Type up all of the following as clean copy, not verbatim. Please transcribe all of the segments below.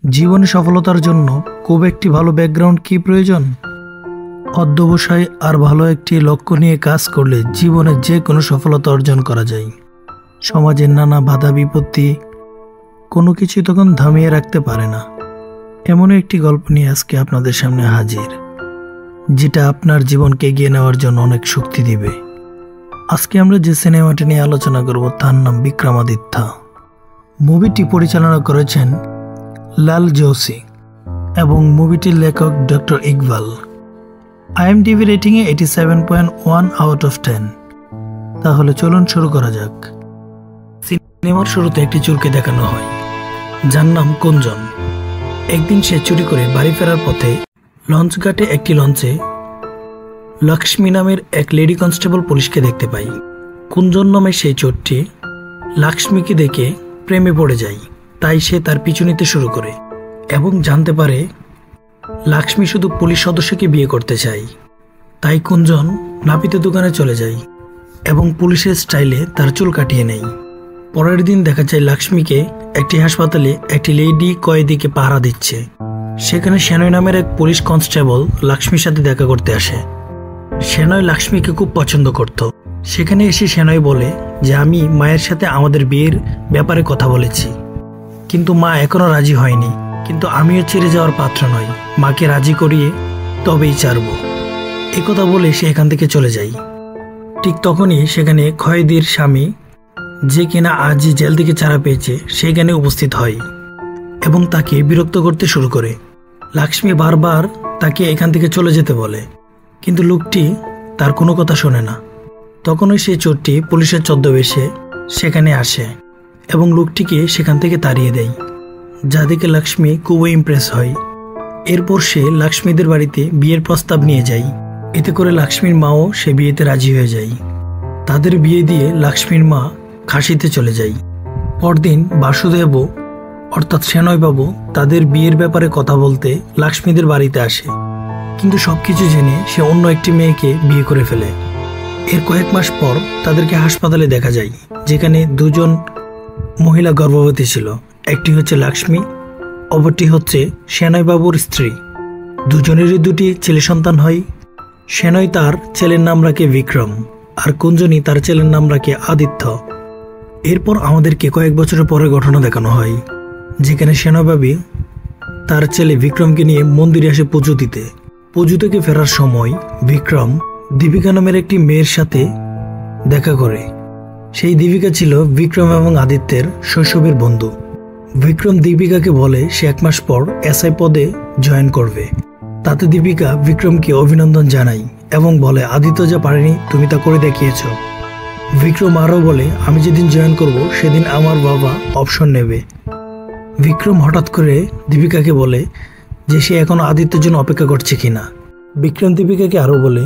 জীবনে সফলতার জন্য খুব একটি ভালো ব্যাকগ্রাউন্ড কি প্রয়োজন? অধ্যবসায় আর ভালো একটি লক্ষ্য নিয়ে কাজ করলে জীবনে যে কোনো সফলতা অর্জন করা যায়। সমাজের নানা বাধা বিপত্তি কোনো কিছু তখন থামিয়ে রাখতে পারে না। এমন একটি গল্প নিয়ে আজকে আপনাদের সামনে হাজির, যেটা আপনার জীবনকে এগিয়ে নেওয়ার জন্য অনেক শক্তি দিবে। আজকে আমরা যে সিনেমাটি নিয়ে আলোচনা করব তার নাম বিক্রমাদিত্য। মুভিটি পরিচালনা করেছেন লাল জোশী এবং মুভিটির লেখক doctor Iqbal. IMDb রেটিংয়ে 87.1 out of 10। তাহলে চলুন শুরু করা যাক। সিনেমার শুরুতে একটি চোরকে দেখানো হয়, যার নাম কুঞ্জন। একদিন সে চুরি করে বাড়ি ফেরার পথে লঞ্চঘাটে একটি লঞ্চে লক্ষ্মী নামের এক লেডি কনস্টেবল পুলিশকে দেখতে পাই। কুঞ্জন নামে সেই চোরটি লক্ষ্মীকে দেখে প্রেমে পড়ে যায়, তাই সে তার পিছু নিতে শুরু করে এবং জানতে পারে লক্ষ্মী শুধু পুলিশ সদস্যকে বিয়ে করতে চায়। তাই কুঞ্জন নাপিতের দোকানে চলে যায় এবং পুলিশের স্টাইলে তার চুল কাটিয়ে নেয়। পরের দিন দেখা যায় লক্ষ্মীকে একটি হাসপাতালে একটি লেডি কয়েদিকে পাহারা দিচ্ছে। সেখানে সেনয় নামের এক পুলিশ কনস্টেবল লক্ষ্মীর সাথে দেখা করতে আসে। সেনয় লক্ষ্মীকে খুব পছন্দ করত। সেখানে এসে সেনয় বলে যে আমি মায়ের সাথে আমাদের বিয়ের ব্যাপারে কথা বলেছি, কিন্তু মা এখনো রাজি হয়নি। কিন্তু আমিও ছেড়ে যাওয়ার পাত্র নই, মাকে রাজি করিয়ে তবেই ছাড়ব। একথা বলে সে এখান থেকে চলে যায়। ঠিক তখনই সেখানে কয়েদির স্বামী, যে কিনা আজই জেল থেকে ছাড়া পেয়েছে, সেখানে উপস্থিত হয় এবং তাকে বিরক্ত করতে শুরু করে। লক্ষ্মী বারবার তাকে এখান থেকে চলে যেতে বলে, কিন্তু লোকটি তার কোনো কথা শোনে না। তখনই সেই চোরটি পুলিশের ছদ্মবেশে সেখানে আসে এবং লোকটিকে সেখান থেকে তাড়িয়ে দেয়, যা দেখে লক্ষ্মী খুবই ইমপ্রেস হয়। এরপর সে লক্ষ্মীদের বাড়িতে বিয়ের প্রস্তাব নিয়ে যায়। এতে করে লক্ষ্মীর মাও সে বিয়েতে রাজি হয়ে যায়। তাদের বিয়ে দিয়ে লক্ষ্মীর মা কাশীতে চলে যায়। পরদিন বাসুদেব অর্থাৎ সেনয় বাবু তাদের বিয়ের ব্যাপারে কথা বলতে লক্ষ্মীদের বাড়িতে আসে, কিন্তু সবকিছু জেনে সে অন্য একটি মেয়েকে বিয়ে করে ফেলে। এর কয়েক মাস পর তাদেরকে হাসপাতালে দেখা যায়, যেখানে দুজন মহিলা গর্ভবতী ছিল। একটি হচ্ছে লক্ষ্মী, অপরটি হচ্ছে সেনয় বাবুর স্ত্রী। দুজনেরই দুটি ছেলে সন্তান হয়। সেনয় তার ছেলের নাম রাখে বিক্রম, আর কুঞ্জনী তার ছেলের নাম রাখে আদিত্য। এরপর আমাদেরকে কয়েক বছরের পরে ঘটনা দেখানো হয়, যেখানে সেনয় বাবু তার ছেলে বিক্রমকে নিয়ে মন্দিরে আসে পুজো দিতে। পুজো থেকে ফেরার সময় বিক্রম দীপিকা নামের একটি মেয়ের সাথে দেখা করে। সেই দীপিকা ছিল বিক্রম এবং আদিত্যের শৈশবের বন্ধু। বিক্রম দীপিকাকে বলে সে 1 মাস পর SI পদে জয়েন করবে। তাতে দীপিকা বিক্রমকে অভিনন্দন জানায় এবং বলে আদিত্য যা পারেনি তুমি তা করে দেখিয়েছ। বিক্রম আরও বলে আমি যেদিন জয়েন করব সেদিন আমার বাবা অপশন নেবে। বিক্রম হঠাৎ করে দীপিকাকে বলে যে সে এখন আদিত্যের জন্য অপেক্ষা করছে কিনা। বিক্রম দীপিকাকে আরও বলে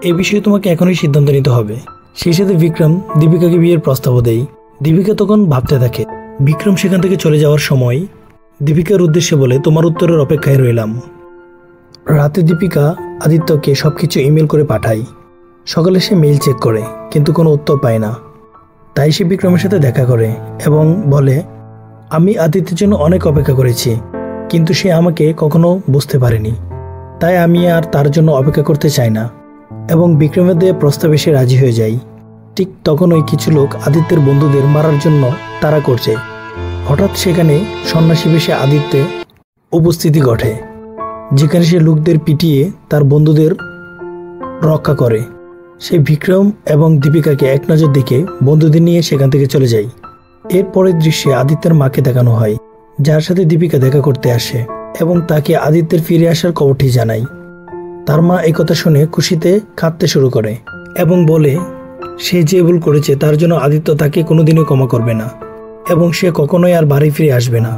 এ বিষয়ে তোমাকে এখনই সিদ্ধান্ত নিতে হবে। সেই সাথে বিক্রম দীপিকাকে বিয়ের প্রস্তাবও দেয়। দীপিকা তখন ভাবতে থাকে। বিক্রম সেখান থেকে চলে যাওয়ার সময় দীপিকার উদ্দেশ্যে বলে তোমার উত্তরের অপেক্ষায় রইলাম। রাতে দীপিকা আদিত্যকে সবকিছু ইমেল করে পাঠায়। সকালে সে মেইল চেক করে, কিন্তু কোনো উত্তর পায় না। তাই সে বিক্রমের সাথে দেখা করে এবং বলে আমি আদিত্যের জন্য অনেক অপেক্ষা করেছি, কিন্তু সে আমাকে কখনো বুঝতে পারেনি। তাই আমি আর তার জন্য অপেক্ষা করতে চাই না এবং বিক্রমের দেওয়া প্রস্তাবে সে রাজি হয়ে যায়। ঠিক তখনই কিছু লোক আদিত্যের বন্ধুদের মারার জন্য তাড়া করছে। হঠাৎ সেখানে সন্ন্যাসী বেশে আদিত্যে উপস্থিতি ঘটে, যেখানে সে লোকদের পিটিয়ে তার বন্ধুদের রক্ষা করে। সে বিক্রম এবং দীপিকাকে এক নজর দেখে বন্ধুদের নিয়ে সেখান থেকে চলে যায়। এর পরের দৃশ্যে আদিত্যের মাকে দেখানো হয়, যার সাথে দীপিকা দেখা করতে আসে এবং তাকে আদিত্যের ফিরে আসার খবরটি জানায়। তার মা একথা শুনে খুশিতে কাঁদতে শুরু করে এবং বলে সে যে ভুল করেছে তার জন্য আদিত্য তাকে কোনোদিনও ক্ষমা করবে না এবং সে কখনোই আর বাড়ি ফিরে আসবে না।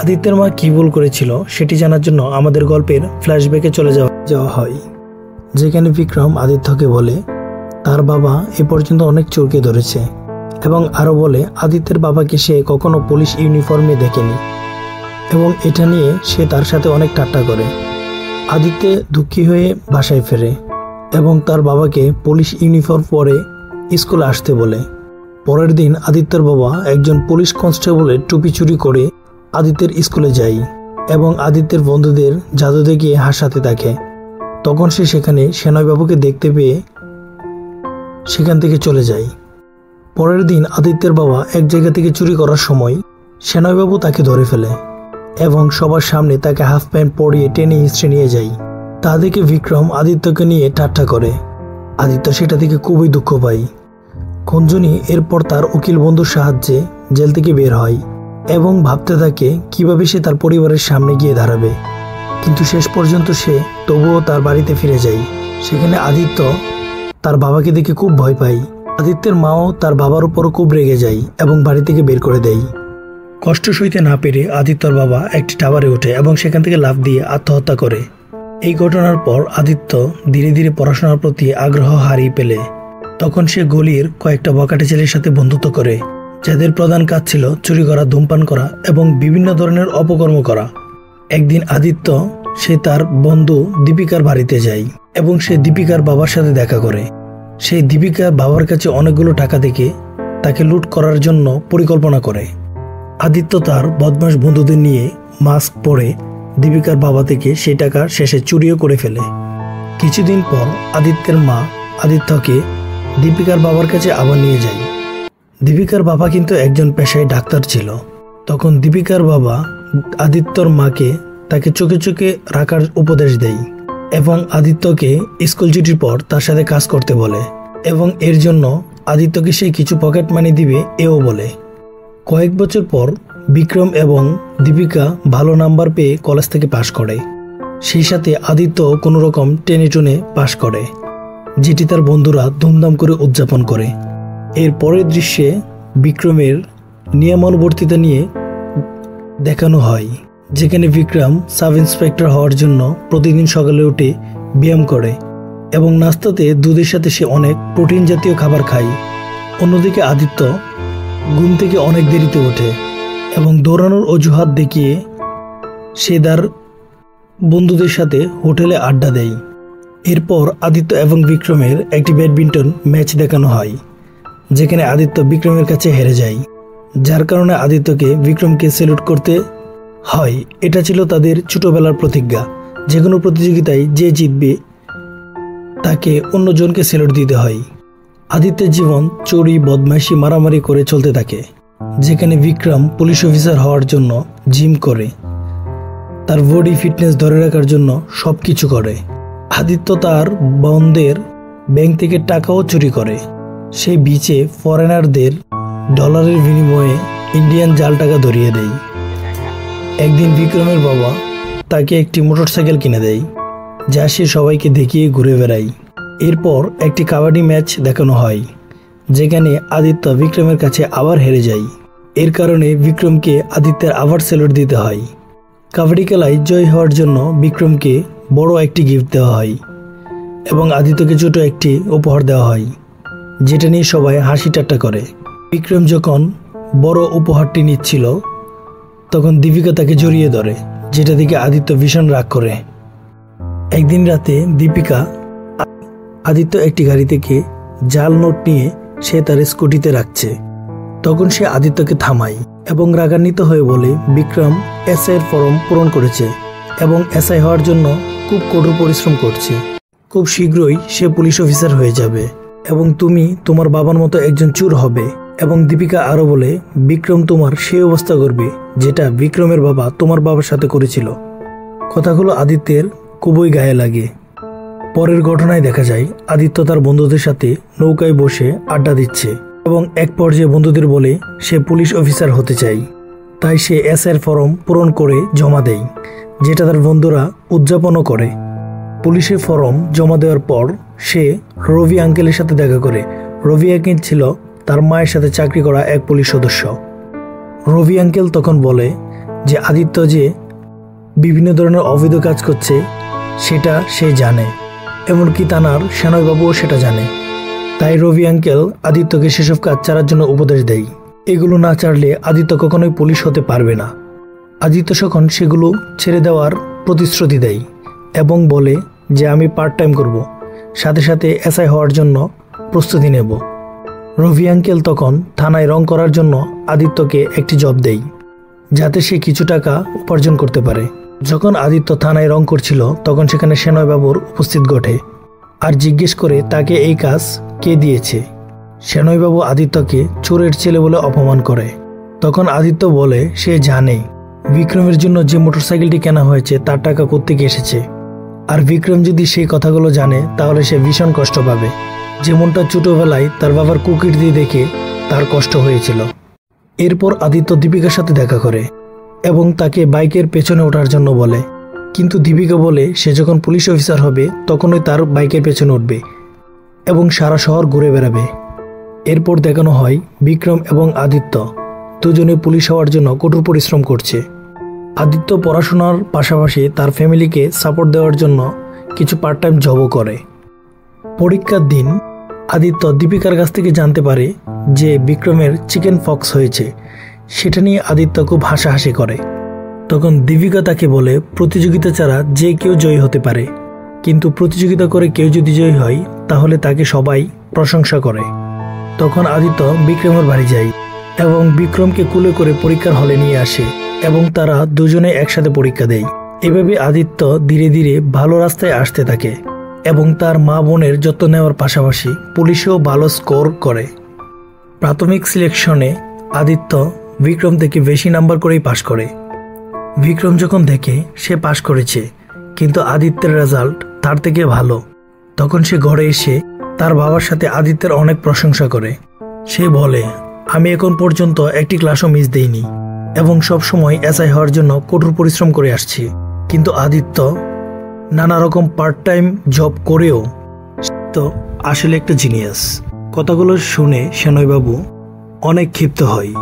আদিত্যের মা কি ভুল করেছিল সেটি জানার জন্য আমাদের গল্পের ফ্ল্যাশব্যাকে চলে যাওয়া হয়, যেখানে বিক্রম আদিত্যকে বলে তার বাবা এ পর্যন্ত অনেক চোরকে ধরেছে এবং আরও বলে আদিত্যের বাবাকে সে কখনো পুলিশ ইউনিফর্মে দেখেনি এবং এটা নিয়ে সে তার সাথে অনেক ঠাট্টা করে। আদিত্য দুঃখী হয়ে বাসায় ফেরে এবং তার বাবাকে পুলিশ ইউনিফর্ম পরে স্কুলে আসতে বলে। পরের দিন আদিত্যের বাবা একজন পুলিশ কনস্টেবলের টুপি চুরি করে আদিত্যের স্কুলে যায় এবং আদিত্যের বন্ধুদের জাদু দেখিয়ে হাসাতে থাকে। তখন সে সেখানে সেনয়বাবুকে দেখতে পেয়ে সেখান থেকে চলে যায়। পরের দিন আদিত্যের বাবা এক জায়গা থেকে চুরি করার সময় সেনয়বাবু তাকে ধরে ফেলে এবং সবার সামনে তাকে হাফ প্যান্ট পরিয়ে টেনে হিঁচড়ে নিয়ে যায়। তা দেখে বিক্রম আদিত্যকে নিয়ে ঠাট্টা করে। আদিত্য সেটা থেকে খুবই দুঃখ পায়। খঞ্জনি এরপর তার উকিল বন্ধুর সাহায্যে জেল থেকে বের হয় এবং ভাবতে থাকে কিভাবে সে তার পরিবারের সামনে গিয়ে দাঁড়াবে। কিন্তু শেষ পর্যন্ত সে তবুও তার বাড়িতে ফিরে যায়। সেখানে আদিত্য তার বাবাকে দেখে খুব ভয় পায়। আদিত্যের মাও তার বাবার উপর খুব রেগে যায় এবং বাড়ি থেকে বের করে দেয়। কষ্ট সইতে না পেরে আদিত্যর বাবা একটি টাওয়ারে ওঠে এবং সেখান থেকে লাফ দিয়ে আত্মহত্যা করে। এই ঘটনার পর আদিত্য ধীরে ধীরে পড়াশোনার প্রতি আগ্রহ হারিয়ে ফেলে। তখন সে গলির কয়েকটা বখাটে ছেলের সাথে বন্ধুত্ব করে, যাদের প্রধান কাজ ছিল চুরি করা, ধূমপান করা এবং বিভিন্ন ধরনের অপকর্ম করা। একদিন আদিত্য সে তার বন্ধু দীপিকার বাড়িতে যায় এবং সে দীপিকার বাবার সাথে দেখা করে। সেই দীপিকার বাবার কাছে অনেকগুলো টাকা দেখে তাকে লুট করার জন্য পরিকল্পনা করে। আদিত্য তার বদমাশ বন্ধুদের নিয়ে মাস্ক পরে দীপিকার বাবা থেকে সেই টাকা শেষে চুরিও করে ফেলে। কিছুদিন পর আদিত্যের মা আদিত্যকে দীপিকার বাবার কাছে আবার নিয়ে যায়। দীপিকার বাবা কিন্তু একজন পেশায় ডাক্তার ছিল। তখন দীপিকার বাবা আদিত্যর মাকে তাকে চোখে চোখে রাখার উপদেশ দেয় এবং আদিত্যকে স্কুল ছুটির পর তার সাথে কাজ করতে বলে এবং এর জন্য আদিত্যকে সে কিছু পকেট মানি দিবে এও বলে। কয়েক বছর পর বিক্রম এবং দীপিকা ভালো নাম্বার পেয়ে কলেজ থেকে পাশ করে। সেই সাথে আদিত্য কোনো রকম টেনে টুনে পাশ করে, যেটি তার বন্ধুরা ধুমধাম করে উদযাপন করে। এর পরের দৃশ্যে বিক্রমের নিয়মানুবর্তিতা নিয়ে দেখানো হয়, যেখানে বিক্রম সাব ইন্সপেক্টর হওয়ার জন্য প্রতিদিন সকালে উঠে ব্যায়াম করে এবং নাস্তাতে দুধের সাথে সে অনেক প্রোটিন জাতীয় খাবার খায়। অন্যদিকে আদিত্য ঘুম থেকে অনেক দেরিতে ওঠে এবং দৌড়ানোর অজুহাত দেখিয়ে সে তার বন্ধুদের সাথে হোটেলে আড্ডা দেয়। এরপর আদিত্য এবং বিক্রমের একটি ব্যাডমিন্টন ম্যাচ দেখানো হয়, যেখানে আদিত্য বিক্রমের কাছে হেরে যায়, যার কারণে আদিত্যকে বিক্রমকে স্যালুট করতে হয়। এটা ছিল তাদের ছোটবেলার প্রতিজ্ঞা, যে কোনো প্রতিযোগিতায় যে জিতবে তাকে অন্যজনকে স্যালুট দিতে হয়। আদিত্যের জীবন চুরি, বদমাইশি, মারামারি করে চলতে থাকে, যেখানে বিক্রম পুলিশ অফিসার হওয়ার জন্য জিম করে, তার বডি ফিটনেস ধরে রাখার জন্য সবকিছু করে। আদিত্য তার বন্ধের ব্যাংক থেকে টাকাও চুরি করে। সেই বিচে ফরেনারদের ডলারের বিনিময়ে ইন্ডিয়ান জাল টাকা ধরিয়ে দেয়। একদিন বিক্রমের বাবা তাকে একটি মোটরসাইকেল কিনে দেয়, যা সে সবাইকে দেখিয়ে ঘুরে বেড়ায়। এরপর একটি কাবাডি ম্যাচ দেখানো হয়, যেখানে আদিত্য বিক্রমের কাছে আবার হেরে যায়। এর কারণে বিক্রমকে আদিত্যের আবার স্যালুট দিতে হয়। কাবাডি খেলায় জয় হওয়ার জন্য বিক্রমকে বড় একটি গিফট দেওয়া হয় এবং আদিত্যকে ছোট একটি উপহার দেওয়া হয়, যেটা নিয়ে সবাই হাসি ঠাট্টা করে। বিক্রম যখন বড় উপহারটি নিচ্ছিল, তখন দীপিকা তাকে জড়িয়ে ধরে, যেটা দেখে আদিত্য ভীষণ রাগ করে। একদিন রাতে দীপিকা আদিত্য একটি গাড়ি থেকে জাল নোট নিয়ে সে তার স্কুটিতে রাখছে। তখন সে আদিত্যকে থামায় এবং রাগান্বিত হয়ে বলে বিক্রম এসআই এর ফর্ম পূরণ করেছে এবং এসআই হওয়ার জন্য খুব কঠোর পরিশ্রম করছে। খুব শীঘ্রই সে পুলিশ অফিসার হয়ে যাবে এবং তুমি তোমার বাবার মতো একজন চোর হবে। এবং দীপিকা আরো বলে বিক্রম তোমার সেই অবস্থা করবে যেটা বিক্রমের বাবা তোমার বাবার সাথে করেছিল। কথাগুলো আদিত্যের খুবই গায়ে লাগে। পরের ঘটনায় দেখা যায় আদিত্য তার বন্ধুদের সাথে নৌকায় বসে আড্ডা দিচ্ছে এবং এক পর্যায়ে বন্ধুদের বলে সে পুলিশ অফিসার হতে চায়। তাই সে এসআই ফর্ম পূরণ করে জমা দেয়, যেটা তার বন্ধুরা উদযাপনও করে। পুলিশের ফর্ম জমা দেওয়ার পর সে রবি আঙ্কেলের সাথে দেখা করে। রবি আঙ্কেল ছিল তার মায়ের সাথে চাকরি করা এক পুলিশ সদস্য। রবি আঙ্কেল তখন বলে যে আদিত্য যে বিভিন্ন ধরনের অবৈধ কাজ করছে সেটা সে জানে, এমনকি তানার সেনয়বাবুও সেটা জানে। তাই রবি আঙ্কেল আদিত্যকে সেসব কাজ ছাড়ার জন্য উপদেশ দেয়। এগুলো না ছাড়লে আদিত্য কখনোই পুলিশ হতে পারবে না। আদিত্য তখন সেগুলো ছেড়ে দেওয়ার প্রতিশ্রুতি দেয় এবং বলে যে আমি পার্ট টাইম করব, সাথে সাথে এসআই হওয়ার জন্য প্রস্তুতি নেব। রবি আঙ্কেল তখন থানায় রং করার জন্য আদিত্যকে একটি জব দেয়, যাতে সে কিছু টাকা উপার্জন করতে পারে। যখন আদিত্য থানায় রং করছিল তখন সেখানে সেনয়বাবুর উপস্থিত ঘটে আর জিজ্ঞেস করে তাকে এই কাজ কে দিয়েছে। সেনয়বাবু আদিত্যকে চোরের ছেলে বলে অপমান করে। তখন আদিত্য বলে সে জানে বিক্রমের জন্য যে মোটরসাইকেলটি কেনা হয়েছে তার টাকা কোত্থেকে এসেছে, আর বিক্রম যদি সেই কথাগুলো জানে তাহলে সে ভীষণ কষ্ট পাবে, যেমনটা ছোটবেলায় তার বাবার কুকীর্তি দেখে তার কষ্ট হয়েছিল। এরপর আদিত্য দীপিকার সাথে দেখা করে এবং তাকে বাইকের পেছনে ওঠার জন্য বলে, কিন্তু দীপিকা বলে সে যখন পুলিশ অফিসার হবে তখনই তার বাইকের পেছনে উঠবে এবং সারা শহর ঘুরে বেড়াবে। এরপর দেখানো হয় বিক্রম এবং আদিত্য দুজনে পুলিশ হওয়ার জন্য কঠোর পরিশ্রম করছে। আদিত্য পড়াশোনার পাশাপাশি তার ফ্যামিলিকে সাপোর্ট দেওয়ার জন্য কিছু পার্ট টাইম জবও করে। পরীক্ষার দিন আদিত্য দীপিকার কাছ থেকে জানতে পারে যে বিক্রমের চিকেন পক্স হয়েছে। সেটা নিয়ে আদিত্য খুব হাসাহাসি করে। তখন দীপিকা তাকে বলে প্রতিযোগিতা ছাড়া যে কেউ জয়ী হতে পারে, কিন্তু প্রতিযোগিতা করে কেউ যদি জয়ী হয় তাহলে তাকে সবাই প্রশংসা করে। তখন আদিত্য বিক্রমের বাড়ি যায় এবং বিক্রমকে কুলে করে পরীক্ষার হলে নিয়ে আসে এবং তারা দুজনে একসাথে পরীক্ষা দেয়। এভাবে আদিত্য ধীরে ধীরে ভালো রাস্তায় আসতে থাকে এবং তার মা বোনের যত্ন নেওয়ার পাশাপাশি পুলিশেও ভালো স্কোর করে। প্রাথমিক সিলেকশনে আদিত্য বিক্রম থেকে বেশি নাম্বার করেই পাশ করে। বিক্রম যখন দেখে সে পাশ করেছে কিন্তু আদিত্যের রেজাল্ট তার থেকে ভালো, তখন সে ঘরে এসে তার বাবার সাথে আদিত্যের অনেক প্রশংসা করে। সে বলে, আমি এখন পর্যন্ত একটি ক্লাসও মিস দেইনি এবং সবসময় এসআই হওয়ার জন্য কঠোর পরিশ্রম করে আসছি, কিন্তু আদিত্য নানা রকম পার্ট টাইম জব করেও তো আসলে একটা জিনিয়াস। কথাগুলো শুনে সেনয়বাবু অনেক ক্ষিপ্ত হয়।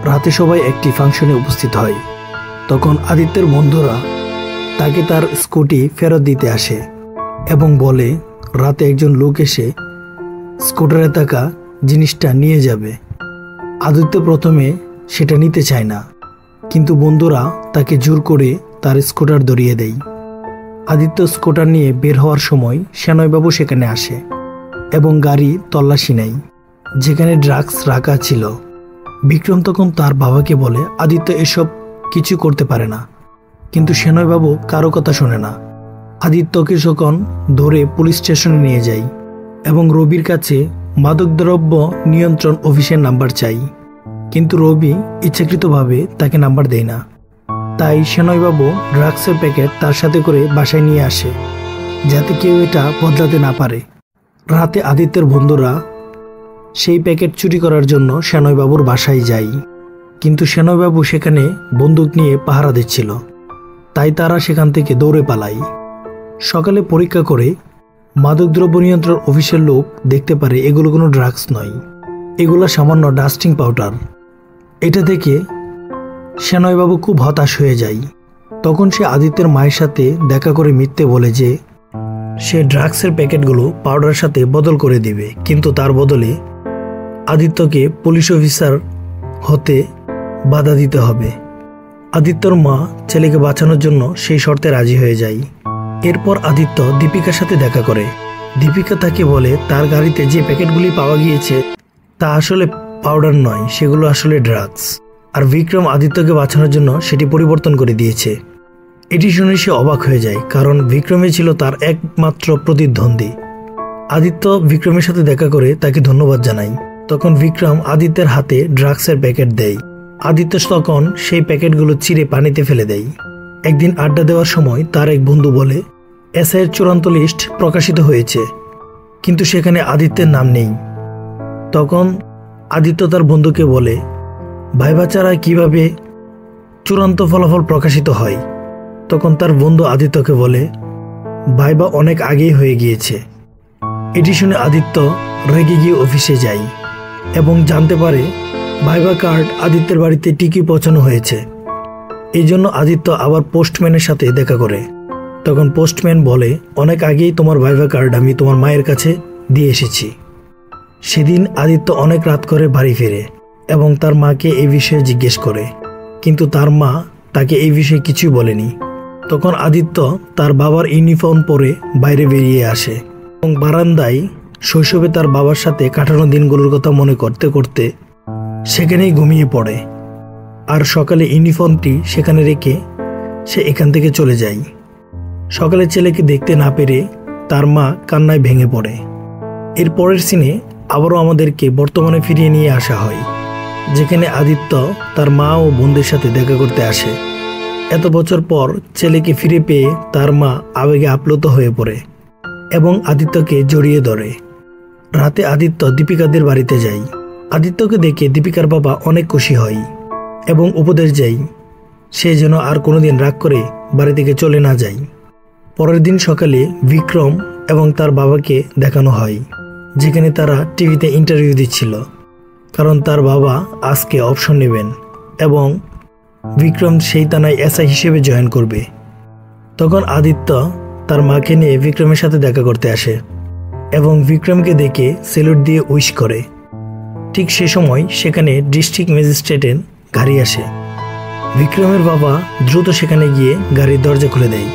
রাতে সবাই একটি ফাংশনে উপস্থিত হয়। তখন আদিত্যের বন্ধুরা তাকে তার স্কুটি ফেরত দিতে আসে এবং বলে রাতে একজন লোক এসে স্কুটারে থাকা জিনিসটা নিয়ে যাবে। আদিত্য প্রথমে সেটা নিতে চায় না, কিন্তু বন্ধুরা তাকে জোর করে তার স্কুটার ধরিয়ে দেয়। আদিত্য স্কুটার নিয়ে বের হওয়ার সময় সেনয়বাবু সেখানে আসে এবং গাড়ি তল্লাশি নেয় যেখানে ড্রাগস রাখা ছিল। বিক্রম তখন তার বাবাকে বলে আদিত্য এসব কিছু করতে পারে না, কিন্তু সেনয়বাবু কারো কথা শোনে না। আদিত্যকে যখন ধরে পুলিশ স্টেশনে নিয়ে যায় এবং রবির কাছে মাদকদ্রব্য নিয়ন্ত্রণ অফিসের নাম্বার চাই, কিন্তু রবি ইচ্ছাকৃতভাবে তাকে নাম্বার দেয় না। তাই সেনয়বাবু ড্রাগসের প্যাকেট তার সাথে করে বাসায় নিয়ে আসে যাতে কেউ এটা বদলাতে না পারে। রাতে আদিত্যের বন্ধুরা সেই প্যাকেট চুরি করার জন্য সেনয়বাবুর বাসায় যায়, কিন্তু সেনয়বাবু সেখানে বন্দুক নিয়ে পাহারা দিচ্ছিল, তাই তারা সেখান থেকে দৌড়ে পালায়। সকালে পরীক্ষা করে মাদকদ্রব্য নিয়ন্ত্রণ অফিসের লোক দেখতে পারে এগুলো কোনো ড্রাগস নয়, এগুলো সামান্য ডাস্টিং পাউডার। এটা থেকে সেনয়বাবু খুব হতাশ হয়ে যায়। তখন সে আদিত্যের মায়ের সাথে দেখা করে মিথ্যে বলে যে সে ড্রাগসের প্যাকেটগুলো পাউডারের সাথে বদল করে দিবে, কিন্তু তার বদলে আদিত্যকে পুলিশ অফিসার হতে বাধা দিতে হবে। আদিত্যর মা ছেলেকে বাঁচানোর জন্য সেই শর্তে রাজি হয়ে যায়। এরপর আদিত্য দীপিকার সাথে দেখা করে। দীপিকা তাকে বলে তার গাড়িতে যে প্যাকেটগুলি পাওয়া গিয়েছে তা আসলে পাউডার নয়, সেগুলো আসলে ড্রাগস, আর বিক্রম আদিত্যকে বাঁচানোর জন্য সেটি পরিবর্তন করে দিয়েছে। এটি শুনে সে অবাক হয়ে যায়, কারণ বিক্রমই ছিল তার একমাত্র প্রতিদ্বন্দ্বী। আদিত্য বিক্রমের সাথে দেখা করে তাকে ধন্যবাদ জানায়। তখন বিক্রম আদিত্যের হাতে ড্রাগসের প্যাকেট দেয়। আদিত্য তখন সেই প্যাকেটগুলো চিরে পানিতে ফেলে দেয়। একদিন আড্ডা দেওয়ার সময় তার এক বন্ধু বলে এসআইয়ের চূড়ান্ত লিস্ট প্রকাশিত হয়েছে, কিন্তু সেখানে আদিত্যের নাম নেই। তখন আদিত্য তার বন্ধুকে বলে ভাইবা ছাড়া কিভাবে চূড়ান্ত ফলাফল প্রকাশিত হয়। তখন তার বন্ধু আদিত্যকে বলে ভাইবা অনেক আগেই হয়ে গিয়েছে। এটি শুনে আদিত্য রেগে গিয়ে অফিসে যায় এবং জানতে পারে ভাইবা কার্ড আদিত্যের বাড়িতে ঠিকই পৌঁছানো হয়েছে। এই জন্য আদিত্য আবার পোস্টম্যানের সাথে দেখা করে। তখন পোস্টম্যান বলে অনেক আগেই তোমার ভাইবা কার্ড আমি তোমার মায়ের কাছে দিয়ে এসেছি। সেদিন আদিত্য অনেক রাত করে বাড়ি ফেরে এবং তার মাকে এই বিষয়ে জিজ্ঞেস করে, কিন্তু তার মা তাকে এই বিষয়ে কিছুই বলেনি। তখন আদিত্য তার বাবার ইউনিফর্ম পরে বাইরে বেরিয়ে আসে এবং বারান্দায় শৈশবে তার বাবার সাথে কাটানো দিনগুলোর কথা মনে করতে করতে সেখানেই ঘুমিয়ে পড়ে। আর সকালে ইউনিফর্মটি সেখানে রেখে সে এখান থেকে চলে যায়। সকালে ছেলেকে দেখতে না পেরে তার মা কান্নায় ভেঙে পড়ে। এর পরের সিনে আবারও আমাদেরকে বর্তমানে ফিরিয়ে নিয়ে আসা হয়, যেখানে আদিত্য তার মা ও বোনদের সাথে দেখা করতে আসে। এত বছর পর ছেলেকে ফিরে পেয়ে তার মা আবেগে আপ্লুত হয়ে পড়ে এবং আদিত্যকে জড়িয়ে ধরে। রাতে আদিত্য দীপিকাদের বাড়িতে যায়। আদিত্যকে দেখে দীপিকার বাবা অনেক খুশি হয় এবং উপদেশ দেয় সে যেন আর কোনোদিন রাগ করে বাড়ি থেকে চলে না যায়। পরের দিন সকালে বিক্রম এবং তার বাবাকে দেখানো হয়, যেখানে তারা টিভিতে ইন্টারভিউ দিচ্ছিল, কারণ তার বাবা আজকে অপশন নেবেন এবং বিক্রম সেই থানায় এসআই হিসেবে জয়েন করবে। তখন আদিত্য তার মাকে নিয়ে বিক্রমের সাথে দেখা করতে আসে এবং বিক্রমকে দেখে স্যালুট দিয়ে উইশ করে। ঠিক সে সময় সেখানে ডিস্ট্রিক্ট ম্যাজিস্ট্রেটের গাড়ি আসে। বিক্রমের বাবা দ্রুত সেখানে গিয়ে গাড়ির দরজা খুলে দেয়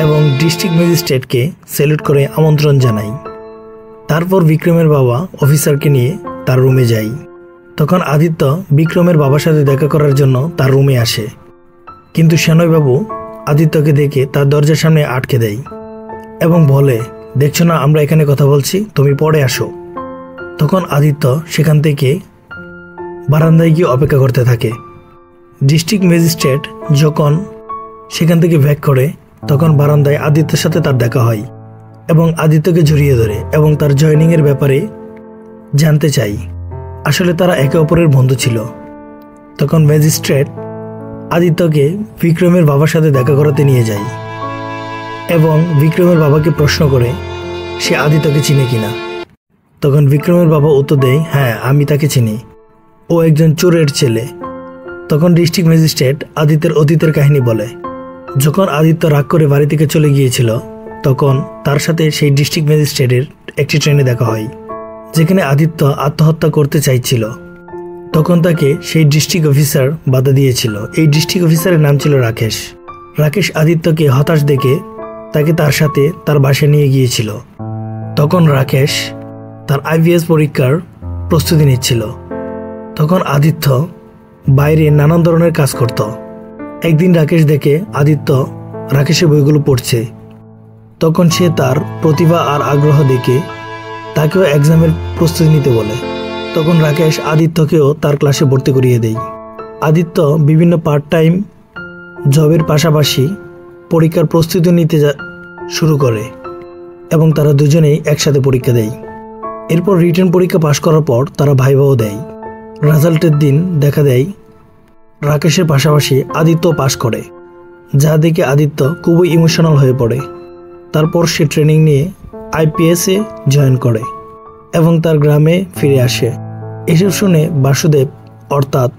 এবং ডিস্ট্রিক্ট ম্যাজিস্ট্রেটকে স্যালুট করে আমন্ত্রণ জানায়। তারপর বিক্রমের বাবা অফিসারকে নিয়ে তার রুমে যায়। তখন আদিত্য বিক্রমের বাবার সাথে দেখা করার জন্য তার রুমে আসে, কিন্তু সেনয়বাবু আদিত্যকে দেখে তার দরজার সামনে আটকে দেয় এবং বলে, দেখছো না আমরা এখানে কথা বলছি, তুমি পরে আসো। তখন আদিত্য সেখান থেকে বারান্দায় গিয়ে অপেক্ষা করতে থাকে। ডিস্ট্রিক্ট ম্যাজিস্ট্রেট যখন সেখান থেকে ব্যাক করে তখন বারান্দায় আদিত্যের সাথে তার দেখা হয় এবং আদিত্যকে জড়িয়ে ধরে এবং তার জয়েনিংয়ের ব্যাপারে জানতে চাই। আসলে তারা একে অপরের বন্ধু ছিল। তখন ম্যাজিস্ট্রেট আদিত্যকে বিক্রমের বাবার সাথে দেখা করাতে নিয়ে যায় এবং বিক্রমের বাবাকে প্রশ্ন করে সে আদিত্যকে চিনে কিনা। তখন বিক্রমের বাবা উত্তর দেয়, হ্যাঁ আমি তাকে চিনি, ও একজন চোরের ছেলে। তখন ডিস্ট্রিক্ট ম্যাজিস্ট্রেট আদিত্যের অতীতের কাহিনী বলে। যখন আদিত্য রাগ করে বাড়ি থেকে চলে গিয়েছিল তখন তার সাথে সেই ডিস্ট্রিক্ট ম্যাজিস্ট্রেটের একটি ট্রেনে দেখা হয়, যেখানে আদিত্য আত্মহত্যা করতে চাইছিল। তখন তাকে সেই ডিস্ট্রিক্ট অফিসার বাধা দিয়েছিল। এই ডিস্ট্রিক্ট অফিসারের নাম ছিল রাকেশ। রাকেশ আদিত্যকে হতাশ দেখে তাকে তার সাথে তার বাসায় নিয়ে গিয়েছিল। তখন রাকেশ তার আইপিএস পরীক্ষার প্রস্তুতি নিচ্ছিল। তখন আদিত্য বাইরে নানান ধরনের কাজ করত। একদিন রাকেশ দেখে আদিত্য রাকেশের বইগুলো পড়ছে। তখন সে তার প্রতিভা আর আগ্রহ দেখে তাকেও এক্সামের প্রস্তুতি নিতে বলে। তখন রাকেশ আদিত্যকেও তার ক্লাসে ভর্তি করিয়ে দেয়। আদিত্য বিভিন্ন পার্ট টাইম জবের পাশাপাশি পরীক্ষার প্রস্তুতি নিতে শুরু করে এবং তারা দুজনেই একসাথে পরীক্ষা দেয়। এরপর রিটেন পরীক্ষা পাশ করার পর তারা ভাইভাও দেয়। রেজাল্টের দিন দেখা দেয় রাকেশের পাশাপাশি আদিত্য পাশ করে, যা দেখে আদিত্য খুবই ইমোশনাল হয়ে পড়ে। তারপর সে ট্রেনিং নিয়ে আইপিএসে জয়েন করে এবং তার গ্রামে ফিরে আসে। এসব শুনে বাসুদেব অর্থাৎ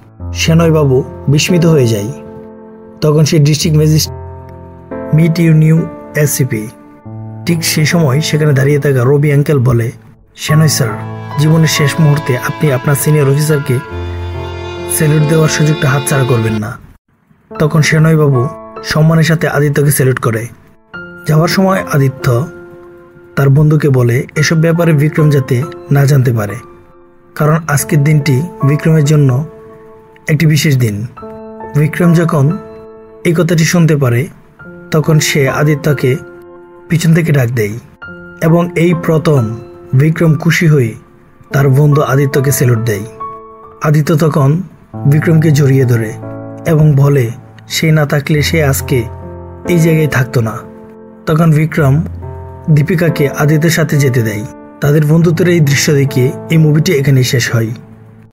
সেনয়বাবু বিস্মিত হয়ে যায়। তখন সে district magistrate meet you new ACP. ঠিক সে সময় সেখানে দাঁড়িয়ে থাকা রবি আঙ্কেল বলে, সেনয় স্যার, জীবনের শেষ মুহূর্তে আপনি আপনার সিনিয়র অফিসারকে স্যালুট দেওয়ার সুযোগটা হাতছাড়া করবেন না। তখন সেনয়বাবু সম্মানের সাথে আদিত্যকে স্যালুট করে। যাওয়ার সময় আদিত্য তার বন্ধুকে বলে এসব ব্যাপারে বিক্রম যাতে না জানতে পারে, কারণ আজকের দিনটি বিক্রমের জন্য একটি বিশেষ দিন। বিক্রম যখন এই কথাটি শুনতে পারে তখন সে আদিত্যকে পিছন থেকে ডাক দেয় এবং এই প্রথম বিক্রম খুশি হয়ে তার বন্ধু আদিত্যকে স্যালুট দেয়। আদিত্য তখন বিক্রমকে জড়িয়ে ধরে এবং বলে সে না থাকলে সে আজকে এই জায়গায় থাকতো না। তখন বিক্রম দীপিকাকে আদিত্যের সাথে যেতে দেয়। তাদের বন্ধুত্বের এই দৃশ্য দেখে এই মুভিটি এখানেই শেষ হয়।